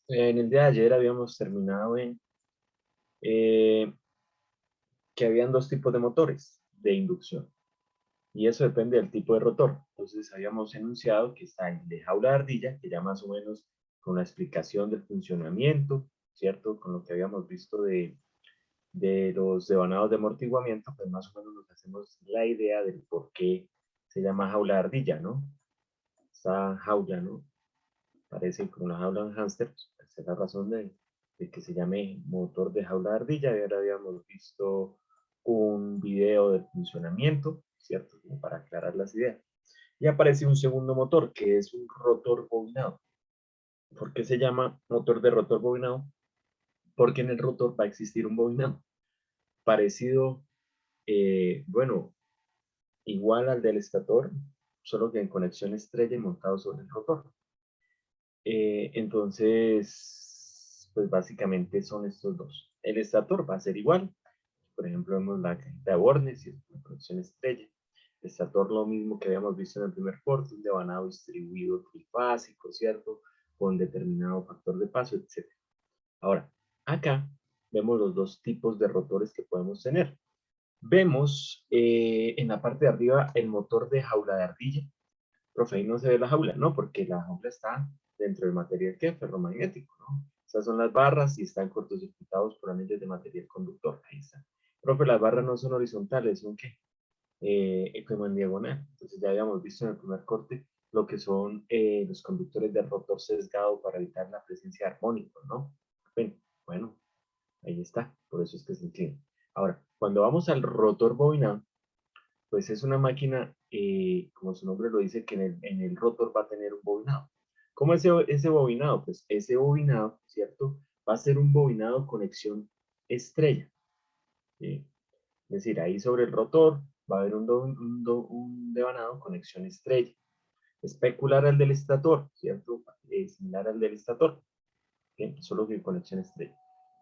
En el día de ayer habíamos terminado en eh, que habían dos tipos de motores de inducción y eso depende del tipo de rotor. Entonces habíamos enunciado que está el de jaula de ardilla, que ya más o menos con la explicación del funcionamiento, ¿cierto? Con lo que habíamos visto de los devanados de amortiguamiento, pues más o menos nos hacemos la idea del por qué se llama jaula de ardilla, ¿no? Esta jaula, ¿no? Parece como una jaula de un hámster, pues, esa es la razón de que se llame motor de jaula de ardilla. Y ahora habíamos visto un video del funcionamiento, ¿cierto? Como para aclarar las ideas. Y aparece un segundo motor, que es un rotor bobinado. ¿Por qué se llama motor de rotor bobinado? Porque en el rotor va a existir un bobinado parecido, bueno, igual al del estator, solo que en conexión estrella y montado sobre el rotor. Entonces, pues básicamente son estos dos. El estator va a ser igual. Por ejemplo, vemos la cajita de bornes y la conexión estrella. El estator lo mismo que habíamos visto en el primer corte, un devanado distribuido trifásico, ¿cierto? Con determinado factor de paso, etc. Ahora, acá vemos los dos tipos de rotores que podemos tener. Vemos en la parte de arriba el motor de jaula de ardilla. Profe, ahí no se ve la jaula, ¿no? Porque la jaula está dentro del material que ferromagnético, ¿no? Esas son las barras y están cortocircuitados por anillos de material conductor. Ahí está. Profe, las barras no son horizontales, ¿son qué? Como en diagonal. Entonces ya habíamos visto en el primer corte lo que son los conductores de rotor sesgado para evitar la presencia de armónicos, ¿no? Bueno, ahí está. Por eso es que se inclina. Ahora, cuando vamos al rotor bobinado, pues es una máquina, como su nombre lo dice, que en el rotor va a tener un bobinado. ¿Cómo es ese bobinado? Pues ese bobinado, ¿cierto? Va a ser un bobinado conexión estrella. ¿Sí? Es decir, ahí sobre el rotor va a haber un devanado conexión estrella. Especular al del estator, ¿cierto? Similar al del estator, ¿sí? Solo que conexión estrella.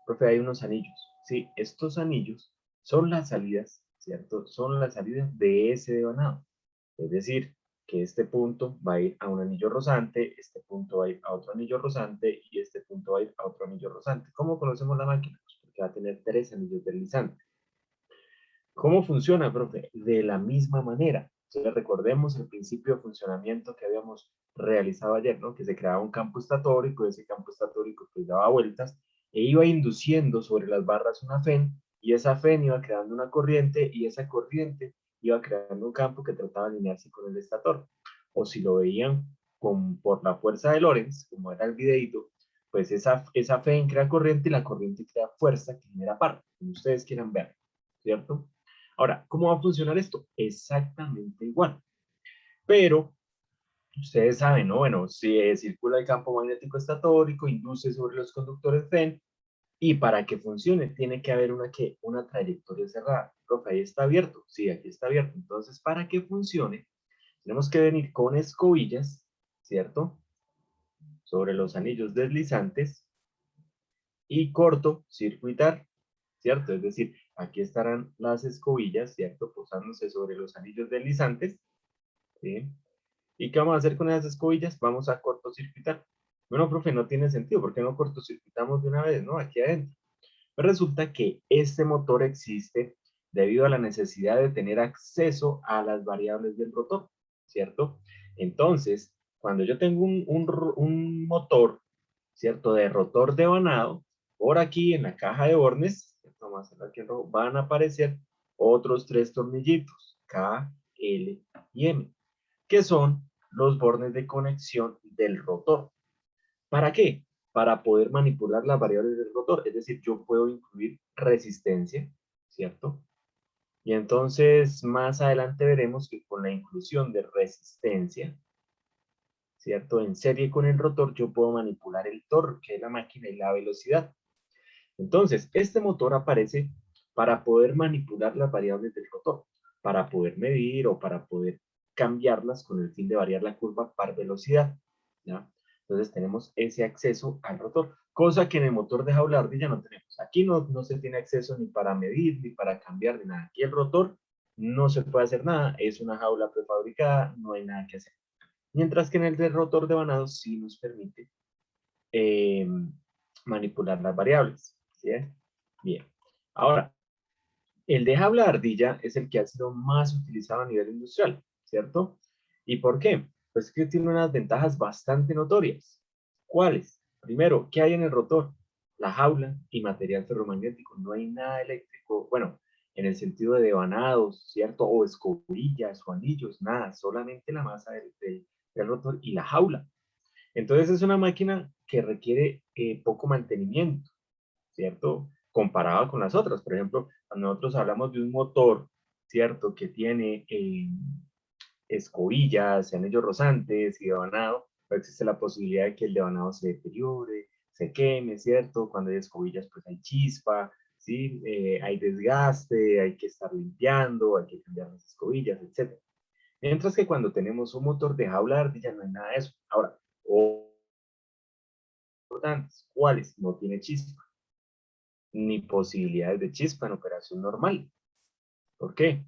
Profe, hay unos anillos. Sí, estos anillos son las salidas, ¿cierto? Son las salidas de ese devanado. Es decir, que este punto va a ir a un anillo rozante, este punto va a ir a otro anillo rozante y este punto va a ir a otro anillo rozante. ¿Cómo conocemos la máquina? Pues porque va a tener tres anillos deslizantes. ¿Cómo funciona, profe? De la misma manera. Entonces, recordemos el principio de funcionamiento que habíamos realizado ayer, ¿no? Que se creaba un campo estatórico, y ese campo estatórico pues daba vueltas e iba induciendo sobre las barras una FEN, y esa FEN iba creando una corriente, y esa corriente iba creando un campo que trataba de alinearse con el estator. O si lo veían por la fuerza de Lorentz, como era el videito, pues esa FEN crea corriente y la corriente crea fuerza que genera par, como ustedes quieran ver, ¿cierto? Ahora, ¿cómo va a funcionar esto? Exactamente igual. Pero ustedes saben, ¿no? Bueno, si circula el campo magnético estatórico, induce sobre los conductores FEN, y para que funcione tiene que haber una trayectoria cerrada. Profe, ahí está abierto. Sí, aquí está abierto. Entonces, para que funcione, tenemos que venir con escobillas, ¿cierto? Sobre los anillos deslizantes y cortocircuitar, ¿cierto? Es decir, aquí estarán las escobillas, ¿cierto? Posándose sobre los anillos deslizantes, ¿sí? ¿Y qué vamos a hacer con esas escobillas? Vamos a cortocircuitar. Bueno, profe, no tiene sentido. ¿Por qué no cortocircuitamos de una vez, no? Aquí adentro. Pues resulta que este motor existe debido a la necesidad de tener acceso a las variables del rotor, ¿cierto? Entonces, cuando yo tengo un motor, ¿cierto? De rotor devanado, por aquí en la caja de bornes, ¿cierto? Vamos a hacerlo aquí en rojo, van a aparecer otros tres tornillitos, K, L y M, que son los bornes de conexión del rotor. ¿Para qué? Para poder manipular las variables del rotor. Es decir, yo puedo incluir resistencia, ¿cierto? Y entonces más adelante veremos que con la inclusión de resistencia, ¿cierto? En serie con el rotor, yo puedo manipular el torque de la máquina y la velocidad. Entonces, este motor aparece para poder manipular las variables del rotor, para poder medir o para poder cambiarlas con el fin de variar la curva par velocidad, ¿ya? Entonces tenemos ese acceso al rotor, cosa que en el motor de jaula de ardilla no tenemos. Aquí no se tiene acceso ni para medir, ni para cambiar, ni nada. Aquí el rotor no se puede hacer nada, es una jaula prefabricada, no hay nada que hacer. Mientras que en el de rotor de vanado sí nos permite eh, manipular las variables. ¿Sí? Bien. Ahora, el de jaula de ardilla es el que ha sido más utilizado a nivel industrial, ¿cierto? ¿Y por qué? Pues que tiene unas ventajas bastante notorias. ¿Cuáles? Primero, ¿qué hay en el rotor? La jaula y material ferromagnético. No hay nada eléctrico, bueno, en el sentido de devanados, ¿cierto? O escobillas o anillos, nada, solamente la masa del rotor y la jaula. Entonces es una máquina que requiere poco mantenimiento, ¿cierto? Comparada con las otras. Por ejemplo, cuando nosotros hablamos de un motor, ¿cierto? Que tiene escobillas, anillos rozantes y devanado, pues existe la posibilidad de que el devanado se deteriore, se queme, ¿cierto? Cuando hay escobillas, pues hay chispa, ¿sí? Hay desgaste, hay que estar limpiando, hay que cambiar las escobillas, etc. Mientras que cuando tenemos un motor de jaula de ardilla no hay nada de eso. Ahora, importantes, ¿cuáles? No tiene chispa, ni posibilidades de chispa en operación normal. ¿Por qué?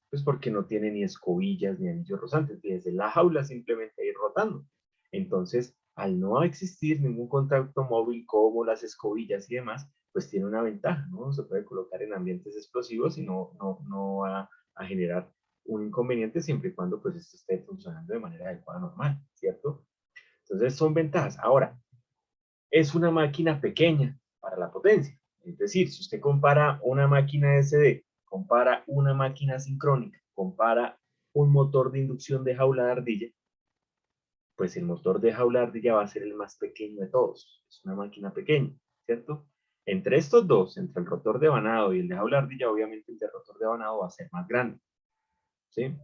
Pues porque no tiene ni escobillas ni anillos rozantes, desde la jaula simplemente ir rotando. Entonces, al no existir ningún contacto móvil como las escobillas y demás, pues tiene una ventaja, ¿no? Se puede colocar en ambientes explosivos y no va a generar un inconveniente siempre y cuando pues esto esté funcionando de manera adecuada, normal, ¿cierto? Entonces son ventajas. Ahora, es una máquina pequeña para la potencia. Es decir, si usted compara una máquina SD, compara una máquina sincrónica, compara un motor de inducción de jaula de ardilla, pues el motor de jaula de ardilla va a ser el más pequeño de todos. Es una máquina pequeña, ¿cierto? Entre estos dos, entre el rotor de vanado y el de jaula de ardilla, obviamente el de rotor de vanado va a ser más grande, ¿sí?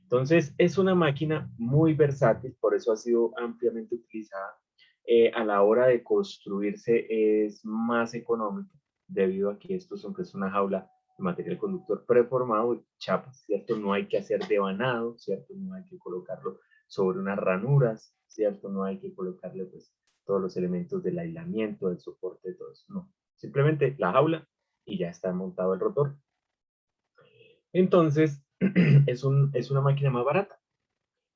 Entonces, es una máquina muy versátil, por eso ha sido ampliamente utilizada. A la hora de construirse es más económica, debido a que esto siempre es una jaula de material conductor preformado y chapas, ¿cierto? No hay que hacer devanado, ¿cierto? No hay que colocarlo sobre unas ranuras, ¿cierto? No hay que colocarle pues todos los elementos del aislamiento, del soporte, todo eso, no. Simplemente la jaula y ya está montado el rotor. Entonces, es una máquina más barata.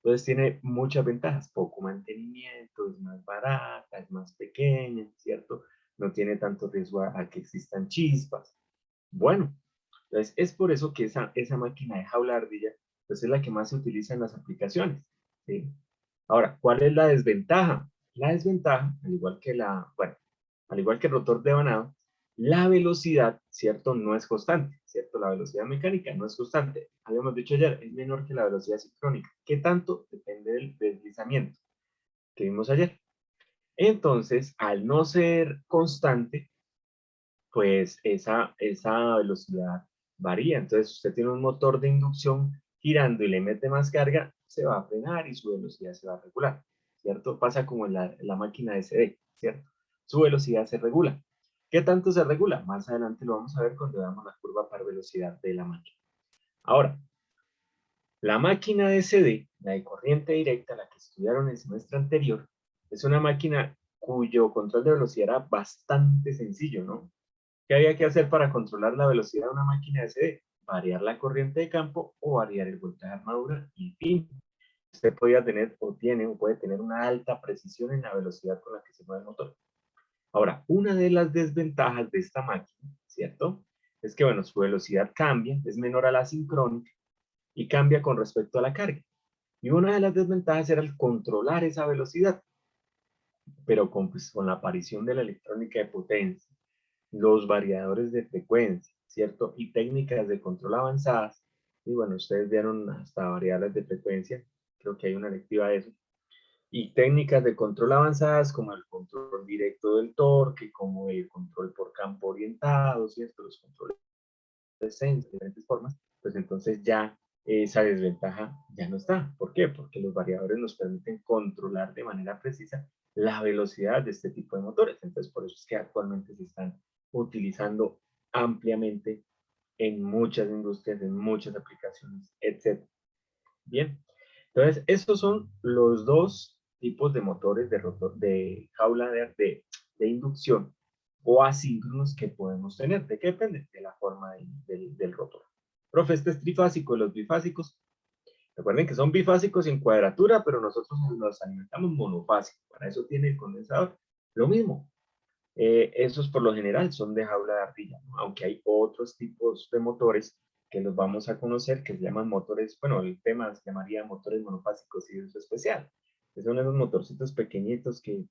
Entonces tiene muchas ventajas, poco mantenimiento, es más barata, es más pequeña, ¿cierto? No tiene tanto riesgo a que existan chispas. Bueno, entonces es por eso que esa máquina de jaula de ardilla, pues es la que más se utiliza en las aplicaciones, ¿sí? Ahora, ¿cuál es la desventaja? La desventaja, al igual que bueno, al igual que el rotor de vanado, la velocidad, ¿cierto? No es constante, ¿cierto? La velocidad mecánica no es constante. Habíamos dicho ayer, es menor que la velocidad sincrónica. ¿Qué tanto? Depende del deslizamiento que vimos ayer. Entonces, al no ser constante, pues esa velocidad varía. Entonces, usted tiene un motor de inducción girando y le mete más carga, se va a frenar y su velocidad se va a regular, ¿cierto? Pasa como en la máquina SD, ¿cierto? Su velocidad se regula. ¿Qué tanto se regula? Más adelante lo vamos a ver cuando veamos la curva par velocidad de la máquina. Ahora, la máquina SD, la de corriente directa, la que estudiaron el semestre anterior, es una máquina cuyo control de velocidad era bastante sencillo, ¿no? ¿Qué había que hacer para controlar la velocidad de una máquina SD? Variar la corriente de campo o variar el voltaje de armadura y fin. Usted podía tener o tiene o puede tener una alta precisión en la velocidad con la que se mueve el motor. Ahora, una de las desventajas de esta máquina, ¿cierto? Es que, bueno, su velocidad cambia, es menor a la sincrónica y cambia con respecto a la carga. Y una de las desventajas era el controlar esa velocidad, pero pues, con la aparición de la electrónica de potencia, los variadores de frecuencia, ¿cierto? Y técnicas de control avanzadas. Y bueno, ustedes vieron hasta variables de frecuencia, creo que hay una lectiva de eso. Y técnicas de control avanzadas como el control directo del torque, como el control por campo orientado, ¿cierto? Los controles de diferentes formas, pues entonces ya esa desventaja ya no está. ¿Por qué? Porque los variadores nos permiten controlar de manera precisa la velocidad de este tipo de motores. Entonces, por eso es que actualmente se están utilizando ampliamente en muchas industrias, en muchas aplicaciones, etc. Bien, entonces estos son los dos tipos de motores de rotor, de jaula de inducción o asíncronos que podemos tener. ¿De qué depende? De la forma del rotor. Profe, este es trifásico, los bifásicos. Recuerden que son bifásicos en cuadratura, pero nosotros los alimentamos monofásicos. Para eso tiene el condensador Lo mismo, esos por lo general son de jaula de ardilla, ¿no? Aunque hay otros tipos de motores que los vamos a conocer, que se llaman motores, bueno, el tema se llamaría motores monofásicos y de uso especial, que son esos motorcitos pequeñitos que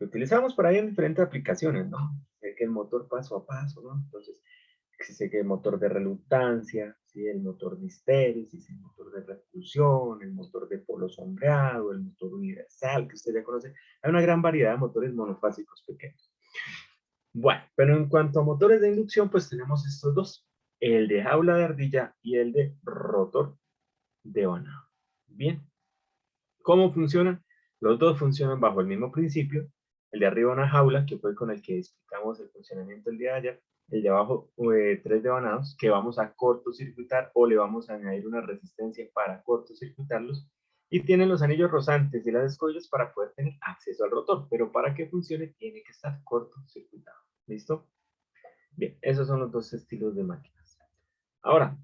utilizamos por ahí en diferentes aplicaciones, ¿no? Que el motor paso a paso, ¿no? Entonces, existe que el motor de reluctancia, ¿sí? El motor de histéresis, el motor de repulsión, el motor de polo sombreado, el motor universal, que usted ya conoce. Hay una gran variedad de motores monofásicos pequeños. Bueno, pero en cuanto a motores de inducción, pues tenemos estos dos, el de jaula de ardilla y el de rotor de Banao. Bien, ¿cómo funcionan? Los dos funcionan bajo el mismo principio. El de arriba una jaula, que fue con el que explicamos el funcionamiento el día de ayer. El de abajo, tres devanados, que vamos a cortocircuitar o le vamos a añadir una resistencia para cortocircuitarlos. Y tienen los anillos rosantes y las escollas para poder tener acceso al rotor. Pero para que funcione, tiene que estar cortocircuitado. ¿Listo? Bien, esos son los dos estilos de máquinas. Ahora,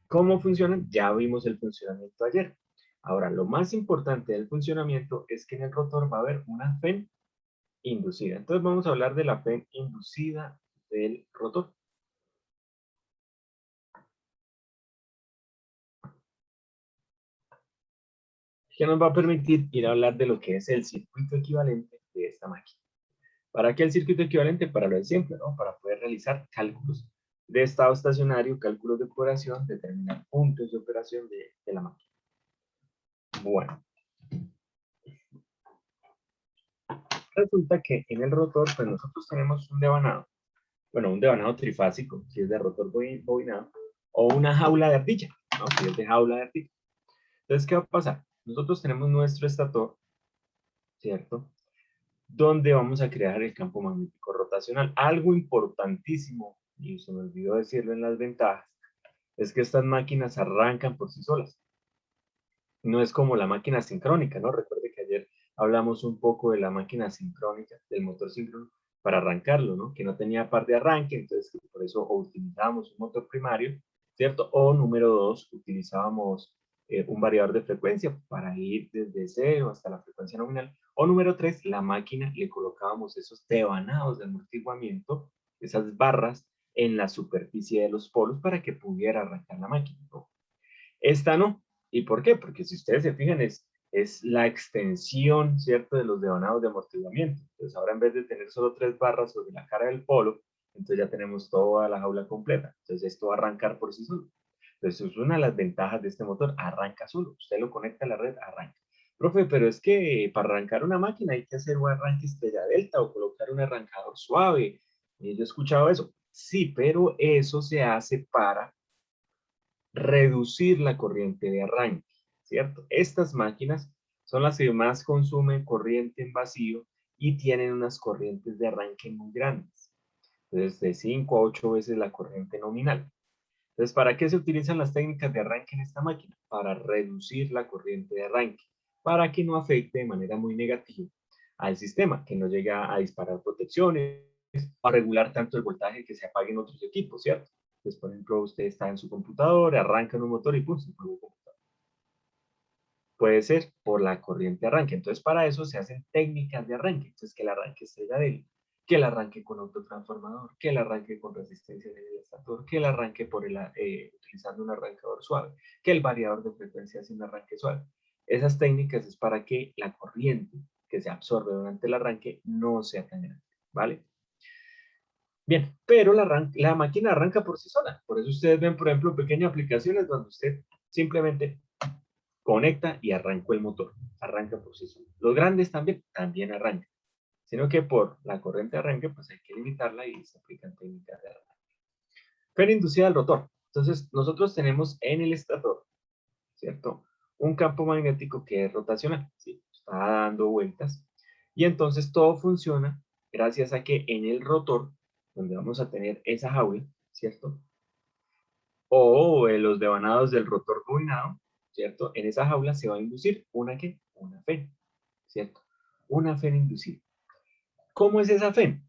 ¿cómo funcionan? Ya vimos el funcionamiento ayer. Ahora, lo más importante del funcionamiento es que en el rotor va a haber una FEN inducida. Entonces vamos a hablar de la FEN inducida del rotor. Que nos va a permitir ir a hablar de lo que es el circuito equivalente de esta máquina. ¿Para qué el circuito equivalente? Para lo de siempre, ¿no? Para poder realizar cálculos de estado estacionario, cálculos de operación, determinar puntos de operación de la máquina. Bueno, resulta que en el rotor, pues nosotros tenemos un devanado, bueno, un devanado trifásico, si es de rotor bobinado, o una jaula de ardilla, ¿no? Si es de jaula de ardilla. Entonces, ¿qué va a pasar? Nosotros tenemos nuestro estator, ¿cierto? Donde vamos a crear el campo magnético rotacional. Algo importantísimo, y se me olvidó decirlo en las ventajas, es que estas máquinas arrancan por sí solas. No es como la máquina sincrónica, ¿no? Recuerde que ayer hablamos un poco de la máquina sincrónica, del motor síncrono, para arrancarlo, ¿no? Que no tenía par de arranque, entonces por eso o utilizábamos un motor primario, ¿cierto? O número dos, utilizábamos un variador de frecuencia para ir desde cero hasta la frecuencia nominal. O número tres, la máquina le colocábamos esos devanados de amortiguamiento, esas barras en la superficie de los polos para que pudiera arrancar la máquina, ¿no? Esta no. ¿Y por qué? Porque si ustedes se fijan, es la extensión, ¿cierto?, de los devanados de amortiguamiento. Entonces, ahora en vez de tener solo tres barras sobre la cara del polo, entonces ya tenemos toda la jaula completa. Entonces, esto va a arrancar por sí solo. Entonces, es una de las ventajas de este motor. Arranca solo. Usted lo conecta a la red, arranca. Profe, pero es que para arrancar una máquina hay que hacer un arranque estrella delta o colocar un arrancador suave. Y yo he escuchado eso. Sí, pero eso se hace para reducir la corriente de arranque, ¿cierto? Estas máquinas son las que más consumen corriente en vacío y tienen unas corrientes de arranque muy grandes, entonces de 5 a 8 veces la corriente nominal. Entonces, ¿para qué se utilizan las técnicas de arranque en esta máquina? Para reducir la corriente de arranque, para que no afecte de manera muy negativa al sistema, que no llegue a disparar protecciones, a regular tanto el voltaje que se apaguen otros equipos, ¿cierto? Entonces, por ejemplo, usted está en su computador, arranca un motor y pum, se apagó el computador. Puede ser por la corriente de arranque. Entonces, para eso se hacen técnicas de arranque. Entonces, que el arranque estrella débil, que el arranque con autotransformador, que el arranque con resistencia en el estator, que el arranque utilizando un arrancador suave, que el variador de frecuencia hace un arranque suave. Esas técnicas es para que la corriente que se absorbe durante el arranque no sea tan grande, ¿vale? Bien, pero la máquina arranca por sí sola. Por eso ustedes ven, por ejemplo, pequeñas aplicaciones donde usted simplemente conecta y arrancó el motor. Arranca por sí solo. Los grandes también arrancan. Sino que por la corriente de arranque, pues hay que limitarla y se aplican técnicas de arranque. Pero inducida al rotor. Entonces, nosotros tenemos en el estator, ¿cierto? Un campo magnético que es rotacional, ¿sí? Está dando vueltas. Y entonces todo funciona gracias a que en el rotor, donde vamos a tener esa jaula, ¿cierto? O en los devanados del rotor bobinado, ¿cierto? En esa jaula se va a inducir una ¿qué? Una FEN, ¿cierto? Una FEN inducida. ¿Cómo es esa FEN?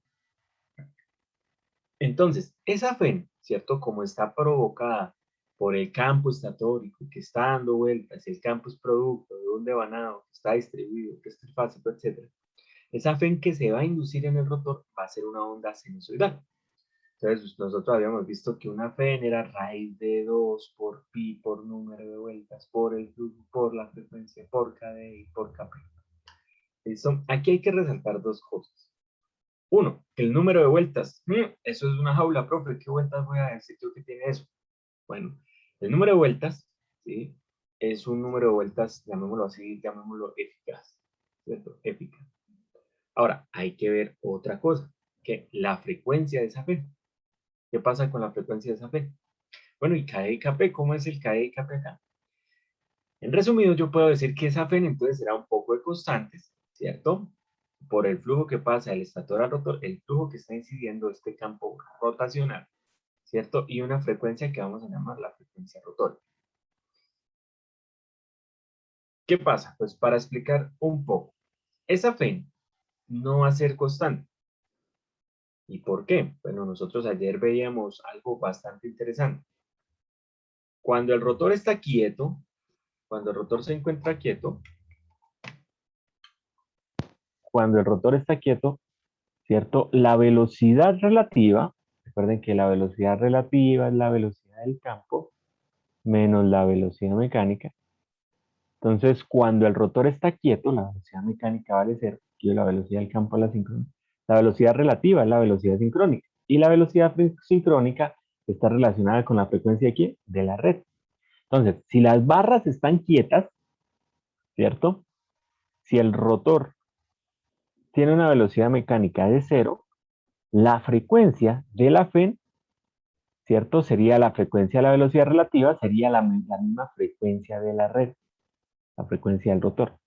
Entonces, esa FEN, ¿cierto? Como está provocada por el campo estatórico que está dando vueltas, el campo es producto de un devanado que está distribuido, que es trifásico, etc. Esa FEN que se va a inducir en el rotor va a ser una onda sinusoidal. Entonces, nosotros habíamos visto que una FEN era raíz de 2 por pi por número de vueltas, por el flujo, por la frecuencia, por KD y por KP. ¿Listo? Aquí hay que resaltar dos cosas. Uno, que el número de vueltas, eso es una jaula, profe, ¿qué vueltas voy a decir yo que tiene eso? Bueno, el número de vueltas, ¿sí? Es un número de vueltas, llamémoslo así, llamémoslo eficaz, ¿cierto? Eficaz. Ahora, hay que ver otra cosa, que la frecuencia de esa FEN. ¿Qué pasa con la frecuencia de esa FEN? Bueno, y KD y KP, ¿cómo es el KD y KP acá? En resumido, yo puedo decir que esa FEN entonces será un poco de constantes, ¿cierto? Por el flujo que pasa del estator al rotor, el flujo que está incidiendo este campo rotacional, ¿cierto? Y una frecuencia que vamos a llamar la frecuencia rotor. ¿Qué pasa? Pues para explicar un poco, esa FEN no va a ser constante. ¿Y por qué? Bueno, nosotros ayer veíamos algo bastante interesante. Cuando el rotor está quieto, cuando el rotor se encuentra quieto, cuando el rotor está quieto, ¿cierto? La velocidad relativa, recuerden que la velocidad relativa es la velocidad del campo menos la velocidad mecánica. Entonces, cuando el rotor está quieto, la velocidad mecánica vale cero, y la velocidad del campo es la sincrónica. La velocidad relativa es la velocidad sincrónica, y la velocidad sincrónica está relacionada con la frecuencia de ¿quién? De la red. Entonces, si las barras están quietas, ¿cierto? Si el rotor tiene una velocidad mecánica de cero, la frecuencia de la FEN, ¿cierto? Sería la frecuencia de la velocidad relativa, sería la misma frecuencia de la red, la frecuencia del rotor,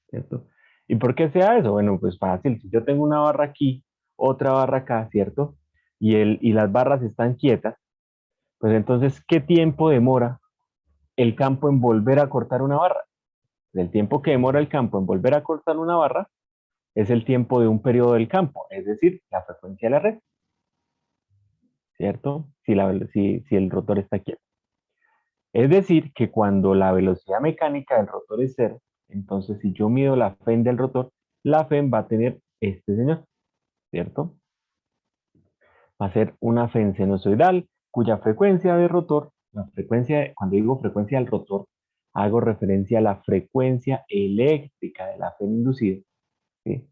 ¿cierto? ¿Y por qué sea eso? Bueno, pues fácil, si yo tengo una barra aquí, otra barra acá, ¿cierto? Y las barras están quietas, pues entonces, ¿qué tiempo demora el campo en volver a cortar una barra? El tiempo que demora el campo en volver a cortar una barra es el tiempo de un periodo del campo, es decir, la frecuencia de la red, ¿cierto? Si el rotor está quieto. Es decir, que cuando la velocidad mecánica del rotor es cero, entonces si yo mido la FEN del rotor, la FEN va a tener este señor, ¿cierto? Va a ser una FEN sinusoidal cuya frecuencia de rotor, cuando digo frecuencia del rotor, hago referencia a la frecuencia eléctrica de la FEN inducida, ¿sí?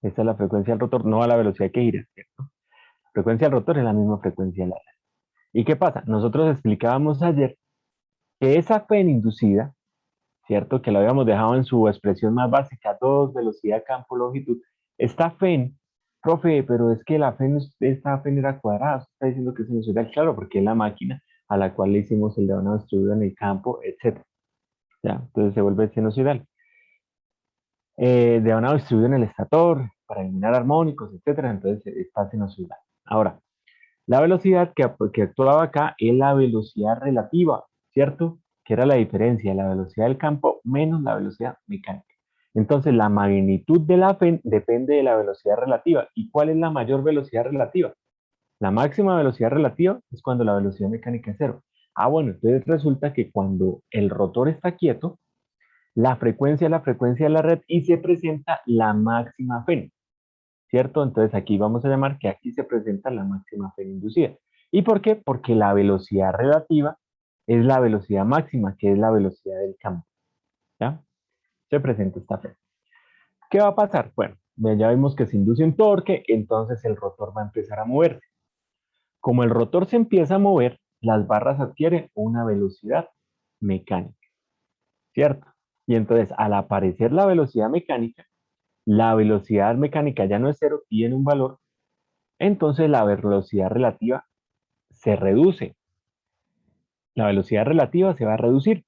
Esta es la frecuencia del rotor, no a la velocidad que gira, ¿cierto? La frecuencia del rotor es la misma frecuencia de la red. ¿Y qué pasa? Nosotros explicábamos ayer que esa FEN inducida, ¿cierto? Que lo habíamos dejado en su expresión más básica, 2, velocidad, campo, longitud. Esta FEN, profe, pero es que esta FEN era cuadrada, usted está diciendo que es sinusoidal, claro, porque es la máquina a la cual le hicimos el devanado distribuido en el campo, etc. ¿Ya? Entonces se vuelve sinusoidal. Devanado distribuido en el estator, para eliminar armónicos, etc. Entonces está sinusoidal. Ahora, la velocidad que actuaba acá es la velocidad relativa, ¿cierto? Que era la diferencia de la velocidad del campo menos la velocidad mecánica. Entonces, la magnitud de la FEN depende de la velocidad relativa. ¿Y cuál es la mayor velocidad relativa? La máxima velocidad relativa es cuando la velocidad mecánica es cero. Ah, bueno, entonces resulta que cuando el rotor está quieto, la frecuencia es la frecuencia de la red y se presenta la máxima FEN. ¿Cierto? Entonces aquí vamos a llamar que aquí se presenta la máxima FEN inducida. ¿Y por qué? Porque la velocidad relativa es la velocidad máxima, que es la velocidad del campo. ¿Ya? Se presenta esta FEN. ¿Qué va a pasar? Bueno, ya vimos que se induce un torque, entonces el rotor va a empezar a moverse. Como el rotor se empieza a mover, las barras adquieren una velocidad mecánica, ¿cierto? Y entonces al aparecer la velocidad mecánica ya no es cero, tiene un valor, entonces la velocidad relativa se reduce. La velocidad relativa se va a reducir.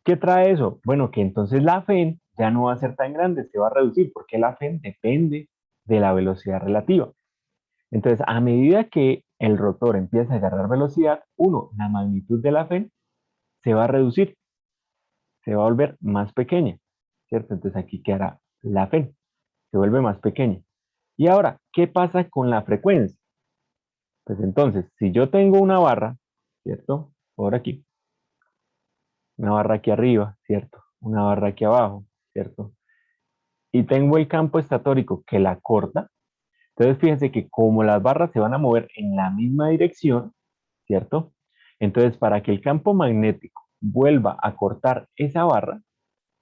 ¿Qué trae eso? Bueno, que entonces la FEN ya no va a ser tan grande, se va a reducir porque la FEN depende de la velocidad relativa. Entonces, a medida que el rotor empieza a agarrar velocidad, la magnitud de la FEN se va a reducir, se va a volver más pequeña, ¿cierto? Entonces aquí quedará la FEN, se vuelve más pequeña. Y ahora, ¿qué pasa con la frecuencia? Pues entonces, si yo tengo una barra, ¿cierto? Por aquí, una barra aquí arriba, ¿cierto? Una barra aquí abajo, ¿cierto? y tengo el campo estatórico que la corta, entonces fíjense que como las barras se van a mover en la misma dirección, ¿cierto? Entonces para que el campo magnético vuelva a cortar esa barra,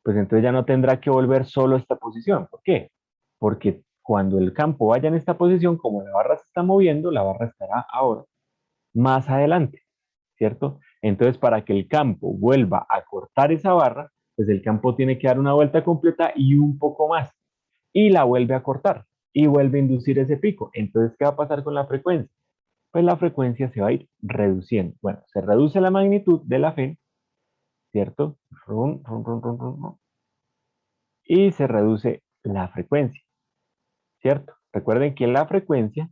pues entonces ya no tendrá que volver solo a esta posición. ¿Por qué? Porque cuando el campo vaya en esta posición, como la barra se está moviendo, la barra estará ahora más adelante, ¿cierto? Entonces, para que el campo vuelva a cortar esa barra, pues el campo tiene que dar una vuelta completa y un poco más, y la vuelve a cortar, y vuelve a inducir ese pico. Entonces, ¿qué va a pasar con la frecuencia? Pues la frecuencia se va a ir reduciendo. Bueno, se reduce la magnitud de la FEN, ¿cierto? Rum, rum, rum, rum, rum, y se reduce la frecuencia, ¿cierto? Recuerden que la frecuencia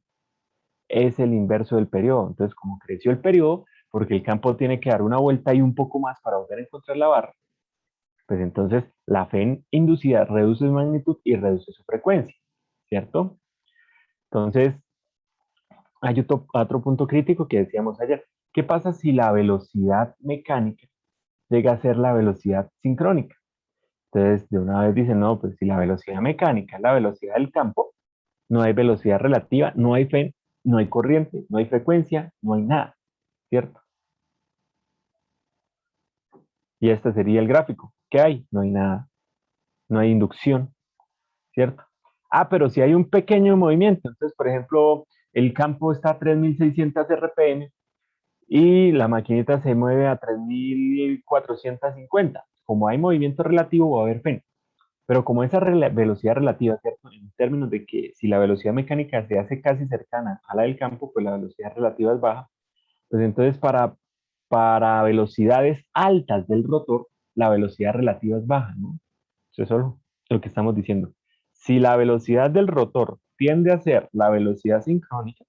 es el inverso del periodo. Entonces, como creció el periodo, porque el campo tiene que dar una vuelta y un poco más para volver a encontrar la barra, pues entonces la FEN inducida reduce su magnitud y reduce su frecuencia, ¿cierto? Entonces, hay otro punto crítico que decíamos ayer. ¿Qué pasa si la velocidad mecánica llega a ser la velocidad sincrónica? Entonces, de una vez dicen, no, pues si la velocidad mecánica es la velocidad del campo, no hay velocidad relativa, no hay FEN, no hay corriente, no hay frecuencia, no hay nada, ¿cierto? Y este sería el gráfico. ¿Qué hay? No hay nada, no hay inducción, ¿cierto? Ah, pero si hay un pequeño movimiento, entonces, por ejemplo, el campo está a 3600 RPM y la maquinita se mueve a 3450. Como hay movimiento relativo, va a haber FEN. Pero como esa velocidad relativa, ¿cierto? En términos de que si la velocidad mecánica se hace casi cercana a la del campo, pues la velocidad relativa es baja. Pues entonces para velocidades altas del rotor, la velocidad relativa es baja, ¿no? Eso es lo que estamos diciendo. Si la velocidad del rotor tiende a ser la velocidad sincrónica,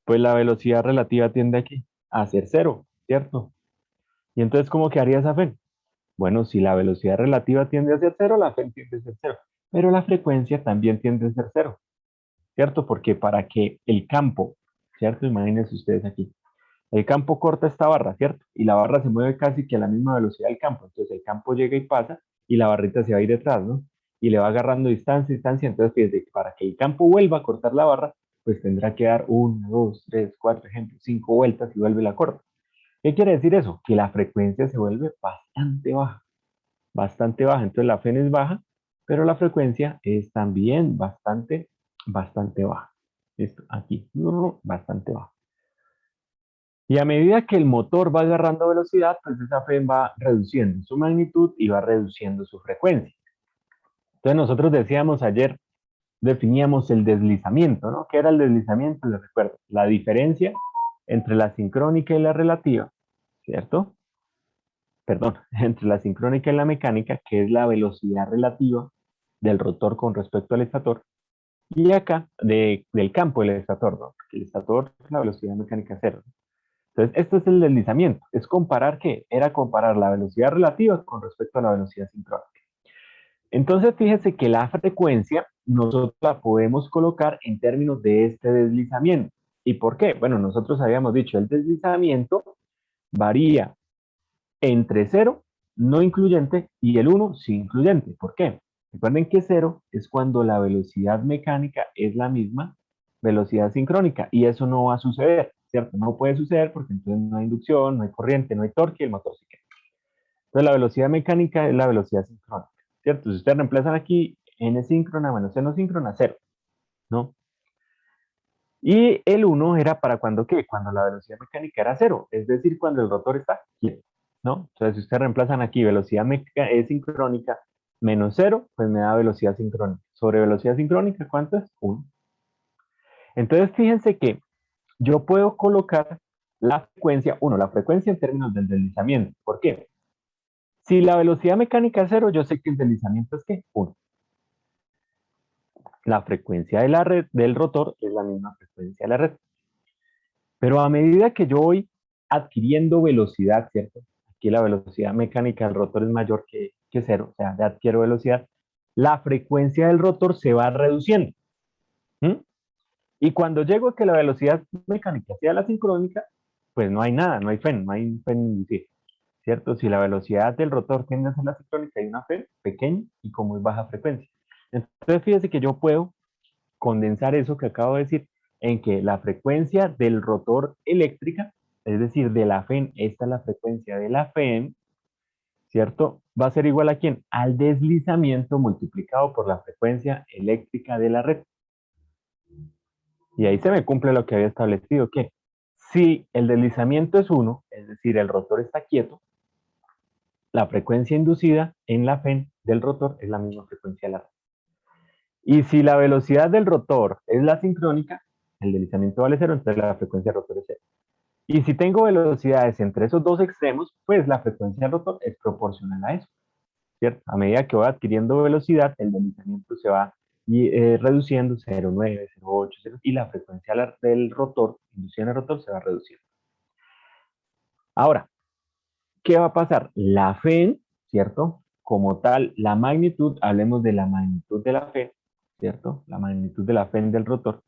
pues la velocidad relativa tiende aquí a ser cero, ¿cierto? Y entonces, ¿cómo quedaría esa FEN? Bueno, si la velocidad relativa tiende a ser cero, la FEN tiende a ser cero. Pero la frecuencia también tiende a ser cero, ¿cierto? Porque para que el campo, ¿cierto? Imagínense ustedes aquí, el campo corta esta barra, ¿cierto? Y la barra se mueve casi que a la misma velocidad del campo. Entonces el campo llega y pasa y la barrita se va a ir detrás, ¿no? Y le va agarrando distancia, distancia. Entonces, fíjense, para que el campo vuelva a cortar la barra, pues tendrá que dar 1, 2, 3, 4, ejemplo, 5 vueltas y vuelve la corta. ¿Qué quiere decir eso? Que la frecuencia se vuelve bastante baja, bastante baja. Entonces la FEN es baja, pero la frecuencia es también bastante, bastante baja. Esto aquí, bastante baja. Y a medida que el motor va agarrando velocidad, pues esa FEM va reduciendo su magnitud y va reduciendo su frecuencia. Entonces nosotros decíamos ayer, definíamos el deslizamiento, ¿no? ¿Qué era el deslizamiento? Les recuerdo, la diferencia entre la sincrónica y la relativa, ¿cierto? Perdón, entre la sincrónica y la mecánica, que es la velocidad relativa del rotor con respecto al estator, y acá del campo del estator, ¿no? Porque el estator, la velocidad mecánica es cero. Entonces, esto es el deslizamiento. Es comparar qué? Era comparar la velocidad relativa con respecto a la velocidad sincrónica. Entonces, fíjese que la frecuencia nosotros la podemos colocar en términos de este deslizamiento. ¿Y por qué? Bueno, nosotros habíamos dicho, el deslizamiento varía entre 0, no incluyente, y el 1, sí incluyente. ¿Por qué? Recuerden que 0 es cuando la velocidad mecánica es la misma velocidad sincrónica, y eso no va a suceder, ¿cierto? No puede suceder porque entonces no hay inducción, no hay corriente, no hay torque y el motor se queda. Entonces la velocidad mecánica es la velocidad sincrónica, ¿cierto? Si ustedes reemplazan aquí n síncrona menos n no síncrona, 0, ¿no? Y el 1 era para cuando, ¿qué? Cuando la velocidad mecánica era 0, es decir, cuando el rotor está quieto, ¿no? Entonces, si ustedes reemplazan aquí velocidad sincrónica menos 0, pues me da velocidad sincrónica. Sobre velocidad sincrónica, ¿cuánto es? 1. Entonces, fíjense que yo puedo colocar la frecuencia, la frecuencia en términos del deslizamiento. ¿Por qué? Si la velocidad mecánica es 0, yo sé que el deslizamiento es ¿qué? 1. La frecuencia de la red del rotor es la misma frecuencia de la red. Pero a medida que yo voy adquiriendo velocidad, ¿cierto? Aquí la velocidad mecánica del rotor es mayor que 0, o sea, ya adquiero velocidad, la frecuencia del rotor se va reduciendo. ¿Mm? Y cuando llego a que la velocidad mecánica sea la sincrónica, pues no hay nada, no hay FEN, no hay FEN inducido, ¿cierto? Si la velocidad del rotor tiende a ser la sincrónica, hay una FEN pequeña y como es baja frecuencia. Entonces fíjese que yo puedo condensar eso que acabo de decir en que la frecuencia del rotor eléctrica, es decir, de la FEN, esta es la frecuencia de la FEN, ¿cierto? Va a ser igual a quién? Al deslizamiento multiplicado por la frecuencia eléctrica de la red. Y ahí se me cumple lo que había establecido, que si el deslizamiento es 1, es decir, el rotor está quieto, la frecuencia inducida en la FEN del rotor es la misma frecuencia de la red. Y si la velocidad del rotor es la sincrónica, el deslizamiento vale 0, entonces la frecuencia del rotor es 0. Y si tengo velocidades entre esos dos extremos, pues la frecuencia del rotor es proporcional a eso, ¿cierto? A medida que voy adquiriendo velocidad, el deslizamiento se va reduciendo 0,9, 0,8, 0, y la frecuencia del rotor, inducida en el rotor, se va reduciendo. Ahora, ¿qué va a pasar? La FEN, ¿cierto? Como tal, la magnitud, hablemos de la magnitud de la FEN, ¿cierto? La magnitud de la FEN del rotor.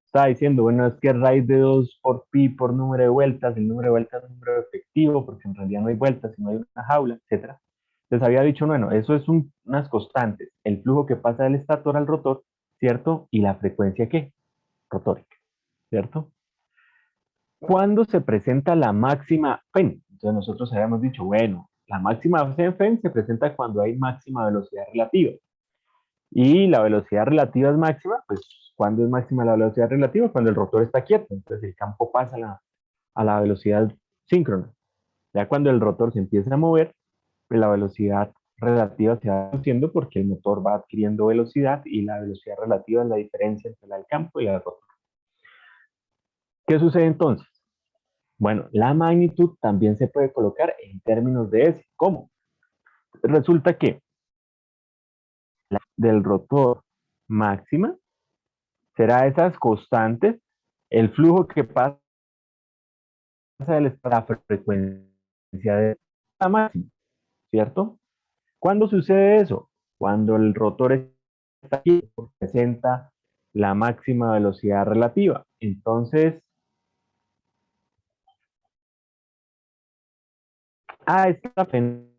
Estaba diciendo, bueno, es que raíz de 2 por pi por número de vueltas, el número de vueltas es un número efectivo, porque en realidad no hay vueltas, sino hay una jaula, etc. Les había dicho, bueno, eso es unas constantes, el flujo que pasa del estator al rotor, ¿cierto? Y la frecuencia, ¿qué? Rotórica, ¿cierto? ¿Cuándo se presenta la máxima FEN? Entonces nosotros habíamos dicho, bueno, la máxima FEN se presenta cuando hay máxima velocidad relativa. Y la velocidad relativa es máxima, pues ¿cuándo es máxima la velocidad relativa? Cuando el rotor está quieto, entonces el campo pasa a la velocidad síncrona. Ya cuando el rotor se empieza a mover, pues la velocidad relativa se va reduciendo porque el motor va adquiriendo velocidad y la velocidad relativa es la diferencia entre la del campo y la del rotor. ¿Qué sucede entonces? Bueno, la magnitud también se puede colocar en términos de S. ¿Cómo? Resulta que la del rotor máxima será esas constantes, el flujo que pasa de la frecuencia de la máxima, ¿cierto? ¿Cuándo sucede eso? Cuando el rotor está aquí, presenta la máxima velocidad relativa. Entonces, a esta FEN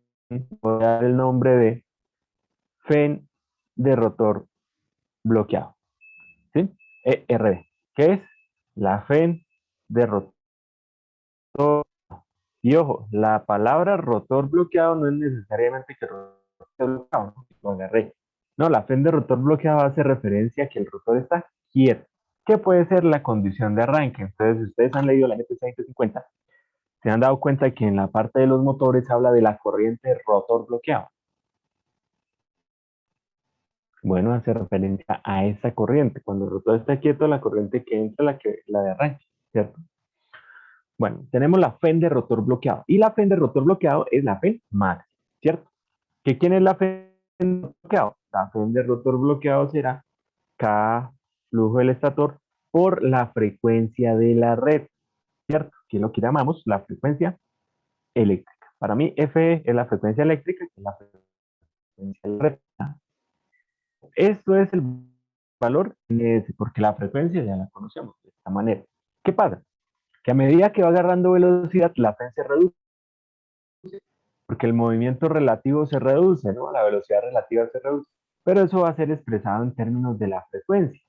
voy a dar el nombre de FEN de rotor bloqueado, ¿sí? ERB, que es la FEN de rotor. Y ojo, la palabra rotor bloqueado no es necesariamente que el rotor esté bloqueado, ¿no? Lo agarré. No, la FEN de rotor bloqueado hace referencia a que el rotor está quieto. ¿Qué puede ser la condición de arranque? Entonces, si ustedes han leído la NTC 150, se han dado cuenta que en la parte de los motores habla de la corriente rotor bloqueado. Bueno, hace referencia a esa corriente. Cuando el rotor está quieto, la corriente que entra es la de arranque, ¿cierto? Bueno, tenemos la FEN de rotor bloqueado. Y la FEN de rotor bloqueado es la FEN máxima, ¿cierto? ¿Quién es la FEN de rotor bloqueado? La FEN de rotor bloqueado será K flujo del estator por la frecuencia de la red, ¿cierto? Que es lo que llamamos la frecuencia eléctrica. Para mí, Fe es la frecuencia eléctrica, que es la frecuencia de la red. Esto es el valor, porque la frecuencia ya la conocemos de esta manera. ¿Qué pasa? Que a medida que va agarrando velocidad, la FEN se reduce, porque el movimiento relativo se reduce, ¿no? La velocidad relativa se reduce. Pero eso va a ser expresado en términos de la frecuencia.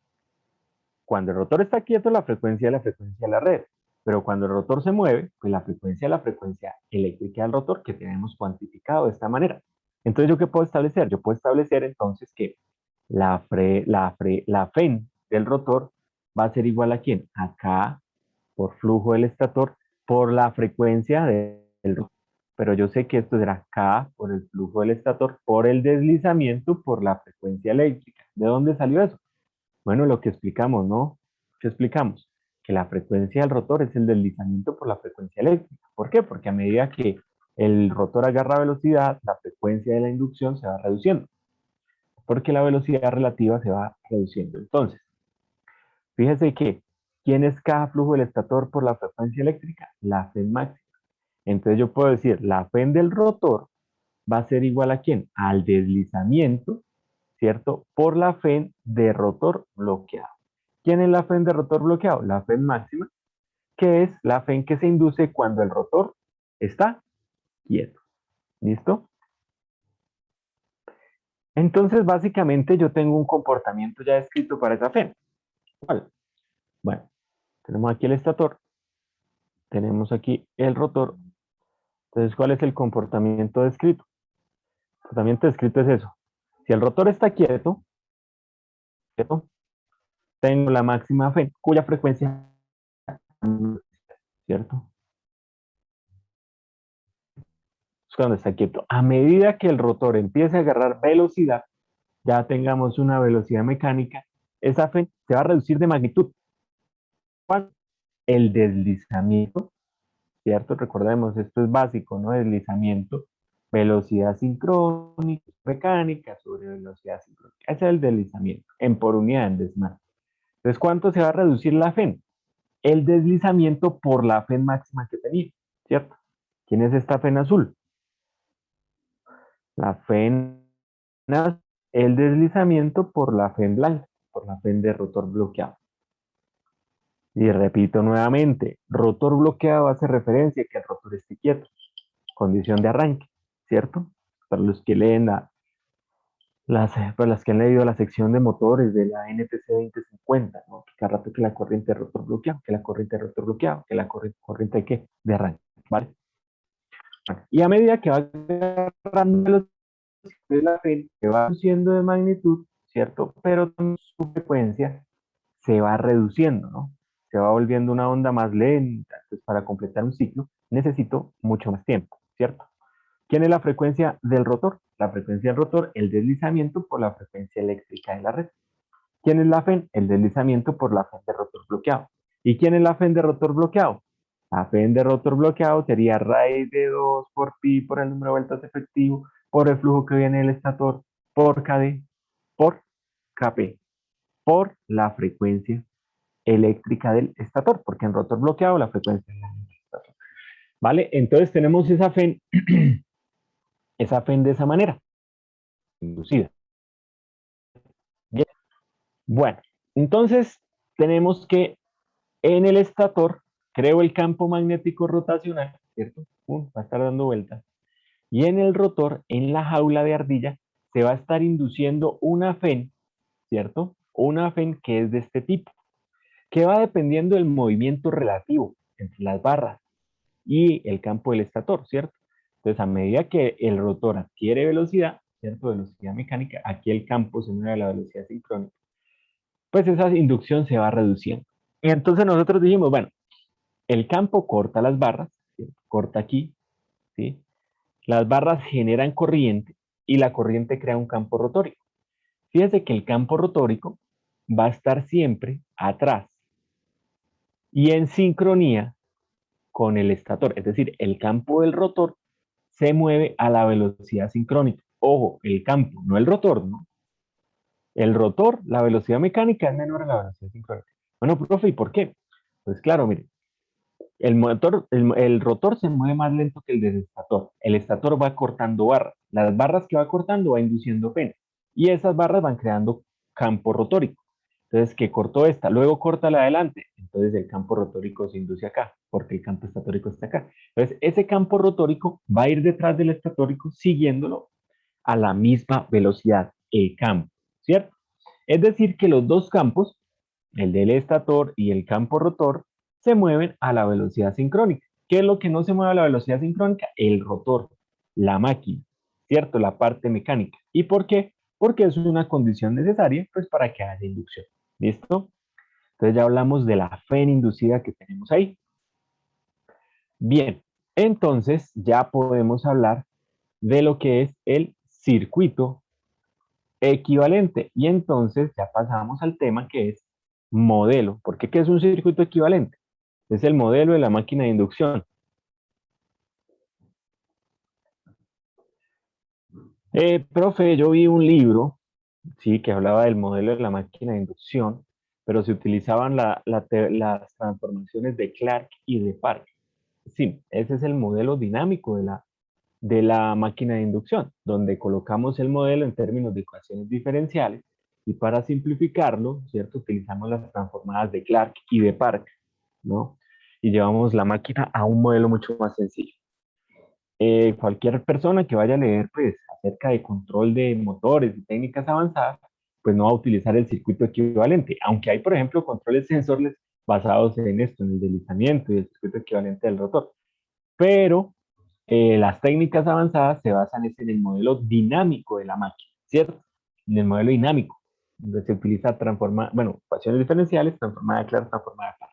Cuando el rotor está quieto, la frecuencia es la frecuencia de la red. Pero cuando el rotor se mueve, pues la frecuencia es la frecuencia eléctrica del rotor, que tenemos cuantificado de esta manera. Entonces, ¿yo qué puedo establecer? Yo puedo establecer entonces que la FEN del rotor va a ser igual a ¿quién? A K por flujo del estator por la frecuencia del rotor. Pero yo sé que esto será K por el flujo del estator por el deslizamiento por la frecuencia eléctrica. ¿De dónde salió eso? Bueno, lo que explicamos, ¿no? ¿Qué explicamos? Que la frecuencia del rotor es el deslizamiento por la frecuencia eléctrica. ¿Por qué? Porque a medida que el rotor agarra velocidad, la frecuencia de la inducción se va reduciendo, porque la velocidad relativa se va reduciendo. Entonces, fíjese que, ¿quién es cada flujo del estator por la frecuencia eléctrica? La FEN máxima. Entonces yo puedo decir, la FEN del rotor va a ser igual a ¿quién? Al deslizamiento, ¿cierto? Por la FEN de rotor bloqueado. ¿Quién es la FEN de rotor bloqueado? La FEN máxima, que es la FEN que se induce cuando el rotor está quieto. ¿Listo? Entonces, básicamente, yo tengo un comportamiento ya escrito para esa FEN. ¿Cuál? Bueno, tenemos aquí el estator, tenemos aquí el rotor. Entonces, ¿cuál es el comportamiento descrito? El comportamiento descrito es eso. Si el rotor está quieto, ¿cierto? Tengo la máxima FEN, cuya frecuencia, ¿cierto? Es cuando está quieto. A medida que el rotor empiece a agarrar velocidad, ya tengamos una velocidad mecánica, esa FEN se va a reducir de magnitud. ¿Cuál? El deslizamiento, ¿cierto? Recordemos, esto es básico, ¿no? Deslizamiento, velocidad sincrónica, mecánica sobre velocidad sincrónica. Ese es el deslizamiento, en por unidad en desmán. Entonces, ¿cuánto se va a reducir la FEN? El deslizamiento por la FEN máxima que tenía, ¿cierto? ¿Quién es esta FEN azul? La FEN azul, el deslizamiento por la FEN blanca, por la FEN de rotor bloqueado. Y repito nuevamente, rotor bloqueado hace referencia a que el rotor esté quieto, condición de arranque, ¿cierto? Para los que leen para las que han leído la sección de motores de la NTC 2050, ¿no? Que cada rato que la corriente de rotor bloqueado, que la corriente de rotor bloqueado, que la corriente de qué? De arranque, ¿vale? Y a medida que va agarrando la FEN, se va reduciendo de magnitud, ¿cierto? Pero su frecuencia se va reduciendo, ¿no? Se va volviendo una onda más lenta. Entonces, para completar un ciclo, necesito mucho más tiempo, ¿cierto? ¿Quién es la frecuencia del rotor? La frecuencia del rotor, el deslizamiento por la frecuencia eléctrica de la red. ¿Quién es la FEN? El deslizamiento por la FEN de rotor bloqueado. ¿Y quién es la FEN de rotor bloqueado? La FEN de rotor bloqueado sería raíz de 2 por pi por el número de vueltas efectivo, por el flujo que viene del estator, por KD, por KP, por la frecuencia eléctrica del estator, porque en rotor bloqueado la frecuencia es la del estator. ¿Vale? Entonces tenemos esa FEN de esa manera, inducida. Bien. Bueno, entonces tenemos que en el estator creo el campo magnético rotacional, ¿cierto? Va a estar dando vueltas. Y en el rotor, en la jaula de ardilla, se va a estar induciendo una FEN, ¿cierto? Una FEN que es de este tipo, que va dependiendo del movimiento relativo entre las barras y el campo del estator, ¿cierto? Entonces, a medida que el rotor adquiere velocidad, ¿cierto? Velocidad mecánica, aquí el campo se mueve a la velocidad sincrónica, pues esa inducción se va reduciendo. Y entonces nosotros dijimos, bueno, el campo corta las barras, ¿sí? Corta aquí, ¿sí? Las barras generan corriente y la corriente crea un campo rotórico. Fíjese que el campo rotórico va a estar siempre atrás y en sincronía con el estator, es decir, el campo del rotor se mueve a la velocidad sincrónica. Ojo, el campo, no el rotor, ¿no? El rotor, la velocidad mecánica es menor a la velocidad sincrónica. Bueno, profe, ¿y por qué? Pues claro, mire, el rotor se mueve más lento que el del estator. El estator va cortando barras. Las barras que va cortando va induciendo pena. Y esas barras van creando campo rotórico. Entonces, ¿qué cortó esta? Luego corta la de adelante. Entonces, el campo rotórico se induce acá, porque el campo estatórico está acá. Entonces, ese campo rotórico va a ir detrás del estatórico, siguiéndolo a la misma velocidad, el campo, ¿cierto? Es decir, que los dos campos, el del estator y el campo rotor, se mueven a la velocidad sincrónica. ¿Qué es lo que no se mueve a la velocidad sincrónica? El rotor, la máquina, ¿cierto? La parte mecánica. ¿Y por qué? Porque es una condición necesaria pues, para que haya inducción. ¿Listo? Entonces ya hablamos de la FEN inducida que tenemos ahí. Bien, entonces ya podemos hablar de lo que es el circuito equivalente. Y entonces ya pasamos al tema que es modelo. ¿Por qué? ¿Qué es un circuito equivalente? Es el modelo de la máquina de inducción. Profe, yo vi un libro, sí, que hablaba del modelo de la máquina de inducción, pero se utilizaban las transformaciones de Clark y de Park. Sí, ese es el modelo dinámico de la máquina de inducción, donde colocamos el modelo en términos de ecuaciones diferenciales y para simplificarlo, ¿cierto? Utilizamos las transformadas de Clark y de Park, ¿no? Y llevamos la máquina a un modelo mucho más sencillo. cualquier persona que vaya a leer pues, acerca de control de motores y técnicas avanzadas, pues no va a utilizar el circuito equivalente, aunque hay, por ejemplo, controles sensores basados en esto, en el deslizamiento y el circuito equivalente del rotor. Pero las técnicas avanzadas se basan en el modelo dinámico de la máquina, ¿cierto? En el modelo dinámico, donde se utiliza bueno, ecuaciones diferenciales, transformada de clase, transformada de par.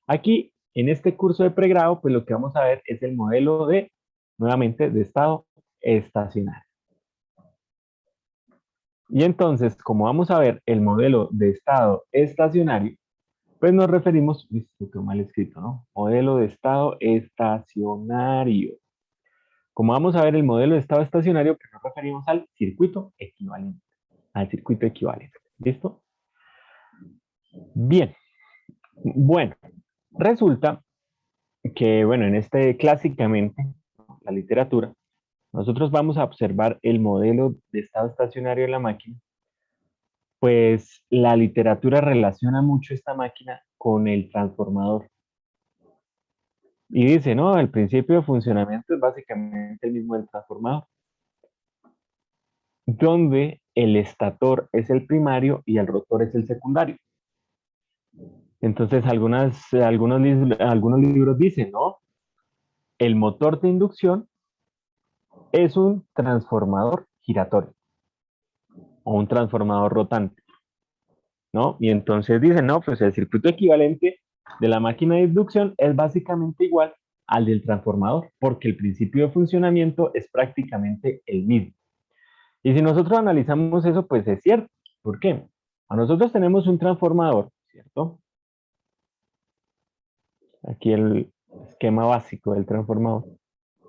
Aquí, en este curso de pregrado, pues lo que vamos a ver es el modelo de, nuevamente, de estado estacionario. Y entonces, como vamos a ver el modelo de estado estacionario, pues nos referimos, listo, quedó mal escrito, ¿no? Modelo de estado estacionario. Como vamos a ver el modelo de estado estacionario, pues nos referimos al circuito equivalente. Al circuito equivalente. ¿Listo? Bien. Bueno, resulta que, bueno, en este clásicamente, la literatura, nosotros vamos a observar el modelo de estado estacionario de la máquina, pues la literatura relaciona mucho esta máquina con el transformador. Y dice, no, el principio de funcionamiento es básicamente el mismo del transformador, donde el estator es el primario y el rotor es el secundario. Entonces, algunos libros dicen, ¿no? El motor de inducción es un transformador giratorio o un transformador rotante, ¿no? Y entonces dicen, no, pues el circuito equivalente de la máquina de inducción es básicamente igual al del transformador, porque el principio de funcionamiento es prácticamente el mismo. Y si nosotros analizamos eso, pues es cierto. ¿Por qué? A nosotros tenemos un transformador, ¿cierto? Aquí el esquema básico del transformador.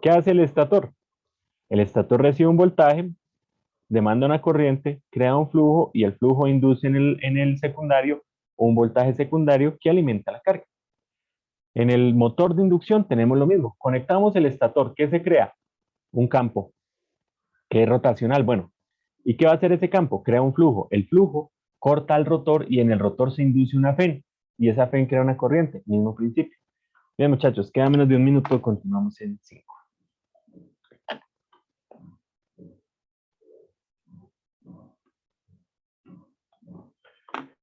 ¿Qué hace el estator? El estator recibe un voltaje, demanda una corriente, crea un flujo y el flujo induce en el secundario un voltaje secundario que alimenta la carga. En el motor de inducción tenemos lo mismo. Conectamos el estator. ¿Qué se crea? Un campo que es rotacional. Bueno, ¿y qué va a hacer ese campo? Crea un flujo. El flujo corta el rotor y en el rotor se induce una FEN y esa FEN crea una corriente. Mismo principio. Bien, muchachos, queda menos de un minuto. Continuamos en 5.